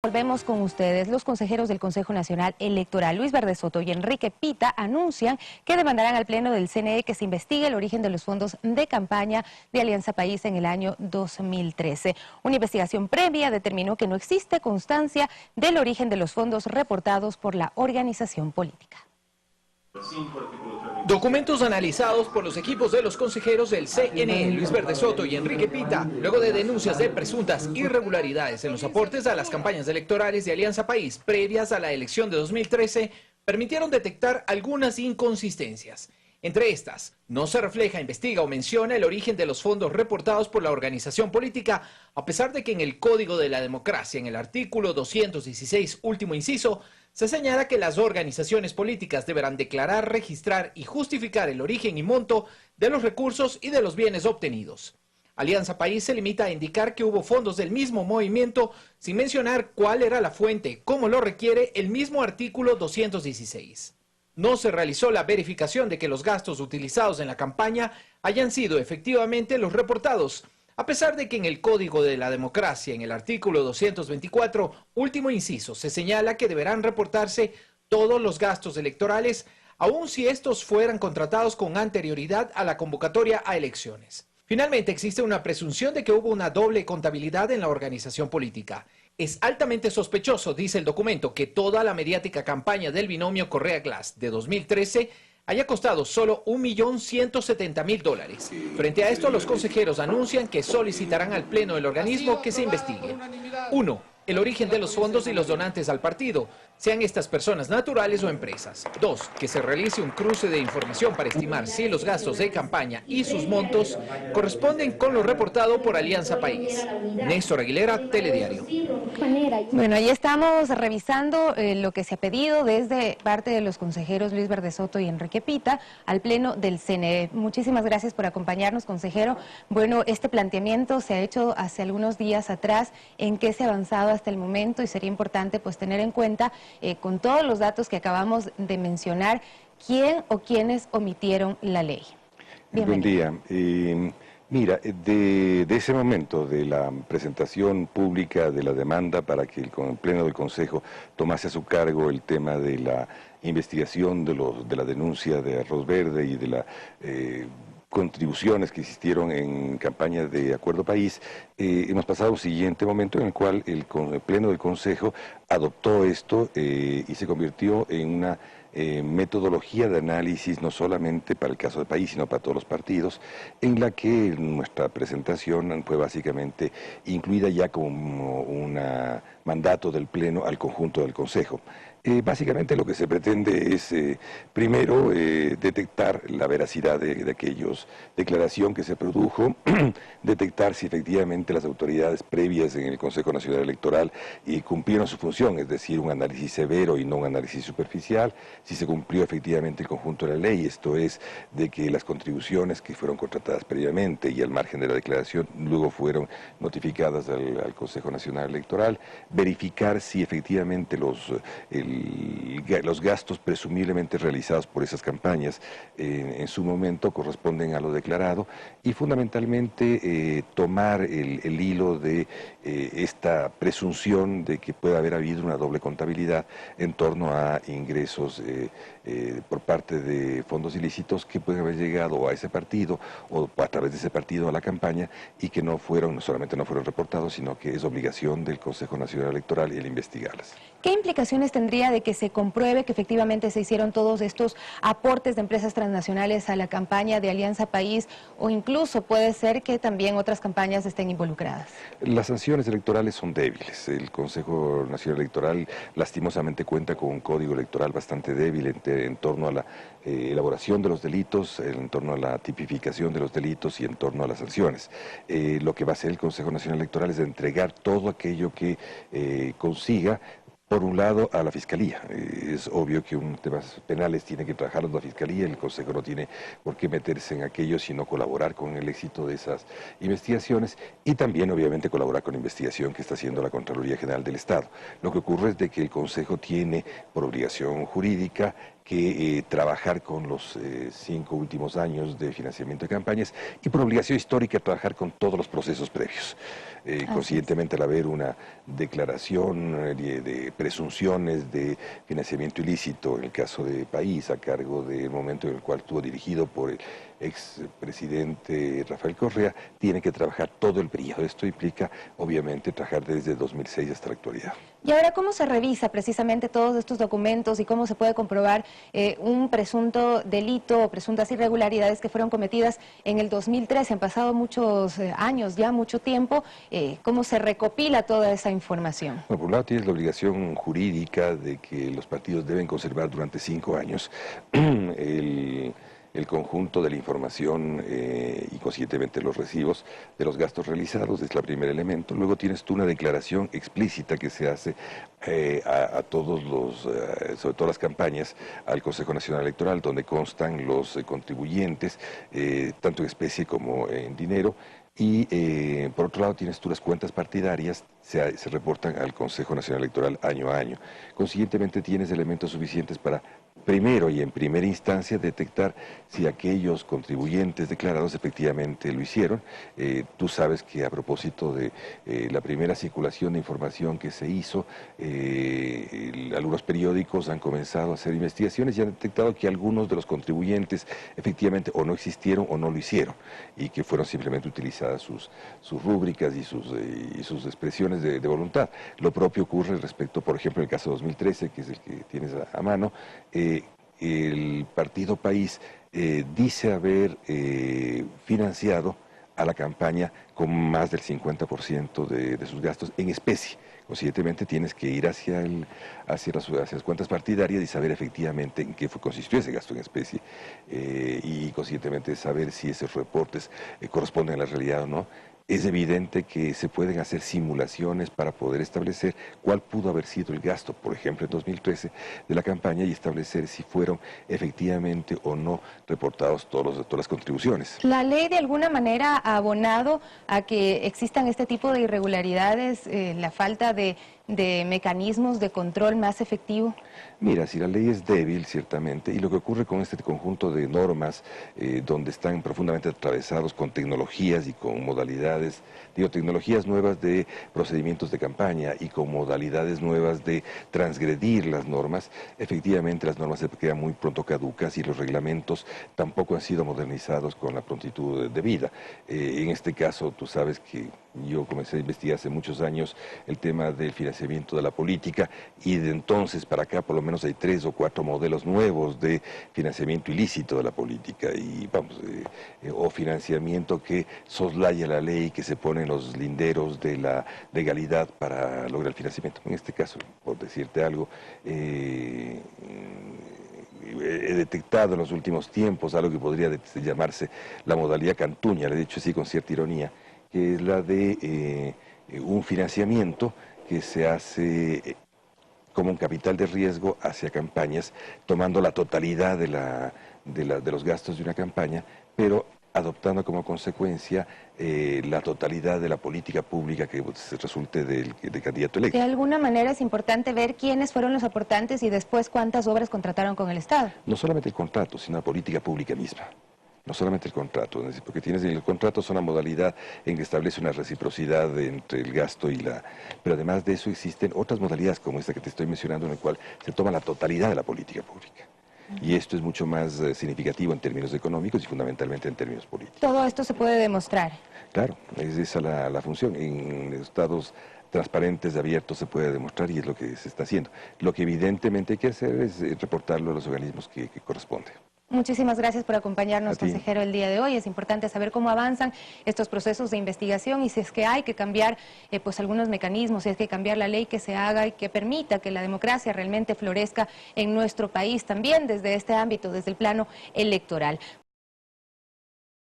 Volvemos con ustedes. Los consejeros del Consejo Nacional Electoral, Luis Verde Soto y Enrique Pita, anuncian que demandarán al Pleno del CNE que se investigue el origen de los fondos de campaña de Alianza País en el año 2013. Una investigación previa determinó que no existe constancia del origen de los fondos reportados por la organización política. Documentos analizados por los equipos de los consejeros del CNE, Luis Verde Soto y Enrique Pita, luego de denuncias de presuntas irregularidades en los aportes a las campañas electorales de Alianza País previas a la elección de 2013, permitieron detectar algunas inconsistencias. Entre estas, no se refleja, investiga o menciona el origen de los fondos reportados por la organización política, a pesar de que en el Código de la Democracia, en el artículo 216, último inciso, se señala que las organizaciones políticas deberán declarar, registrar y justificar el origen y monto de los recursos y de los bienes obtenidos. Alianza País se limita a indicar que hubo fondos del mismo movimiento sin mencionar cuál era la fuente, como lo requiere el mismo artículo 216. No se realizó la verificación de que los gastos utilizados en la campaña hayan sido efectivamente los reportados, a pesar de que en el Código de la Democracia, en el artículo 224, último inciso, se señala que deberán reportarse todos los gastos electorales, aun si estos fueran contratados con anterioridad a la convocatoria a elecciones. Finalmente, existe una presunción de que hubo una doble contabilidad en la organización política. Es altamente sospechoso, dice el documento, que toda la mediática campaña del binomio Correa-Glass de 2013 haya costado solo $1.170.000. Frente a esto, los consejeros anuncian que solicitarán al Pleno del organismo que se investigue. 1. El origen de los fondos y los donantes al partido, sean estas personas naturales o empresas. 2. Que se realice un cruce de información para estimar si los gastos de campaña y sus montos corresponden con lo reportado por Alianza País. Néstor Aguilera, Telediario. Bueno, ahí estamos revisando lo que se ha pedido desde parte de los consejeros Luis Verde Soto y Enrique Pita al Pleno del CNE. Muchísimas gracias por acompañarnos, consejero. Bueno, este planteamiento se ha hecho hace algunos días atrás. ¿En qué se ha avanzado hasta el momento? Y sería importante pues tener en cuenta, con todos los datos que acabamos de mencionar, quién o quiénes omitieron la ley. Buen día. Mira, de ese momento de la presentación pública de la demanda para que el Pleno del Consejo tomase a su cargo el tema de la investigación de la denuncia de Arroz Verde y de las contribuciones que existieron en campaña de Acuerdo País, hemos pasado a un siguiente momento en el cual el Pleno del Consejo adoptó esto y se convirtió en una metodología de análisis no solamente para el caso del país, sino para todos los partidos, en la que nuestra presentación fue básicamente incluida ya como un mandato del Pleno al conjunto del Consejo. Básicamente lo que se pretende es, primero, detectar la veracidad de aquellos declaración que se produjo, detectar si efectivamente las autoridades previas en el Consejo Nacional Electoral cumplieron su función, es decir, un análisis severo y no un análisis superficial, si se cumplió efectivamente el conjunto de la ley, esto es, de que las contribuciones que fueron contratadas previamente y al margen de la declaración luego fueron notificadas al Consejo Nacional Electoral, verificar si efectivamente los gastos presumiblemente realizados por esas campañas en su momento corresponden a lo declarado y fundamentalmente tomar el hilo de esta presunción de que puede haber habido una doble contabilidad en torno a ingresos por parte de fondos ilícitos que pueden haber llegado a ese partido o a través de ese partido a la campaña y que no solamente no fueron reportados, sino que es obligación del Consejo Nacional Electoral el investigarlas. ¿Qué implicaciones tendría de que se compruebe que efectivamente se hicieron todos estos aportes de empresas transnacionales a la campaña de Alianza País o incluso puede ser que también otras campañas estén involucradas? Las sanciones electorales son débiles. El Consejo Nacional Electoral lastimosamente cuenta con un código electoral bastante débil en torno a la elaboración de los delitos, en torno a la tipificación de los delitos y en torno a las sanciones. Lo que va a hacer el Consejo Nacional Electoral es entregar todo aquello que consiga, por un lado, a la Fiscalía. Es obvio que temas penales tiene que trabajar la Fiscalía, el Consejo no tiene por qué meterse en aquello, sino colaborar con el éxito de esas investigaciones y también, obviamente, colaborar con la investigación que está haciendo la Contraloría General del Estado. Lo que ocurre es de que el Consejo tiene, por obligación jurídica, que trabajar con los 5 últimos años de financiamiento de campañas y por obligación histórica trabajar con todos los procesos previos. Consiguientemente, al haber una declaración de presunciones de financiamiento ilícito, en el caso de País, a cargo del momento en el cual estuvo dirigido por el expresidente Rafael Correa, tiene que trabajar todo el periodo. Esto implica, obviamente, trabajar desde 2006 hasta la actualidad. Y ahora, ¿cómo se revisa precisamente todos estos documentos y cómo se puede comprobar un presunto delito o presuntas irregularidades que fueron cometidas en el 2013? Han pasado muchos años, ya mucho tiempo. ¿Cómo se recopila toda esa información? Bueno, por un lado tienes la obligación jurídica de que los partidos deben conservar durante 5 años el conjunto de la información y consiguientemente los recibos de los gastos realizados, es el primer elemento. Luego tienes tú una declaración explícita que se hace a todos sobre todo las campañas, al Consejo Nacional Electoral, donde constan los contribuyentes, tanto en especie como en dinero. Y por otro lado tienes tú las cuentas partidarias, se reportan al Consejo Nacional Electoral año a año. Consiguientemente tienes elementos suficientes para, primero y en primera instancia, detectar si aquellos contribuyentes declarados efectivamente lo hicieron. Tú sabes que a propósito de la primera circulación de información que se hizo, algunos periódicos han comenzado a hacer investigaciones y han detectado que algunos de los contribuyentes efectivamente o no existieron o no lo hicieron, y que fueron simplemente utilizadas sus rúbricas y sus expresiones de voluntad. Lo propio ocurre respecto, por ejemplo, en el caso 2013, que es el que tienes a mano. El partido País dice haber financiado a la campaña con más del 50% de sus gastos en especie. Consiguientemente tienes que ir hacia las cuentas partidarias y saber efectivamente en qué consistió ese gasto en especie, y consiguientemente saber si esos reportes corresponden a la realidad o no. Es evidente que se pueden hacer simulaciones para poder establecer cuál pudo haber sido el gasto, por ejemplo, en 2013 de la campaña, y establecer si fueron efectivamente o no reportados todas las contribuciones. ¿La ley de alguna manera ha abonado a que existan este tipo de irregularidades, la falta de mecanismos de control más efectivo? Mira, si la ley es débil, ciertamente, y lo que ocurre con este conjunto de normas, donde están profundamente atravesados con tecnologías y con modalidades, tecnologías nuevas de procedimientos de campaña y con modalidades nuevas de transgredir las normas, efectivamente las normas se quedan muy pronto caducas y los reglamentos tampoco han sido modernizados con la prontitud debida. En este caso, tú sabes que yo comencé a investigar hace muchos años el tema del financiamiento de la política, y de entonces para acá por lo menos hay 3 o 4 modelos nuevos de financiamiento ilícito de la política, y o financiamiento que soslaya la ley, que se pone en los linderos de la legalidad para lograr el financiamiento. En este caso, por decirte algo, he detectado en los últimos tiempos algo que podría llamarse la modalidad cantuña, le he dicho así con cierta ironía, que es la de un financiamiento que se hace como un capital de riesgo hacia campañas, tomando la totalidad de los gastos de una campaña, pero adoptando como consecuencia la totalidad de la política pública que resulte del candidato electo. De alguna manera es importante ver quiénes fueron los aportantes y después cuántas obras contrataron con el Estado. No solamente el contrato, sino la política pública misma. No solamente el contrato, porque tienes el contrato es una modalidad en que establece una reciprocidad entre el gasto y pero además de eso existen otras modalidades como esta que te estoy mencionando, en la cual se toma la totalidad de la política pública. Y esto es mucho más significativo en términos económicos y fundamentalmente en términos políticos. ¿Todo esto se puede demostrar? Claro, es esa la función. En estados transparentes, abiertos, se puede demostrar, y es lo que se está haciendo. Lo que evidentemente hay que hacer es reportarlo a los organismos que corresponde. Muchísimas gracias por acompañarnos, consejero, el día de hoy. Es importante saber cómo avanzan estos procesos de investigación y si es que hay que cambiar pues algunos mecanismos, si hay que cambiar la ley, que se haga y que permita que la democracia realmente florezca en nuestro país también desde este ámbito, desde el plano electoral.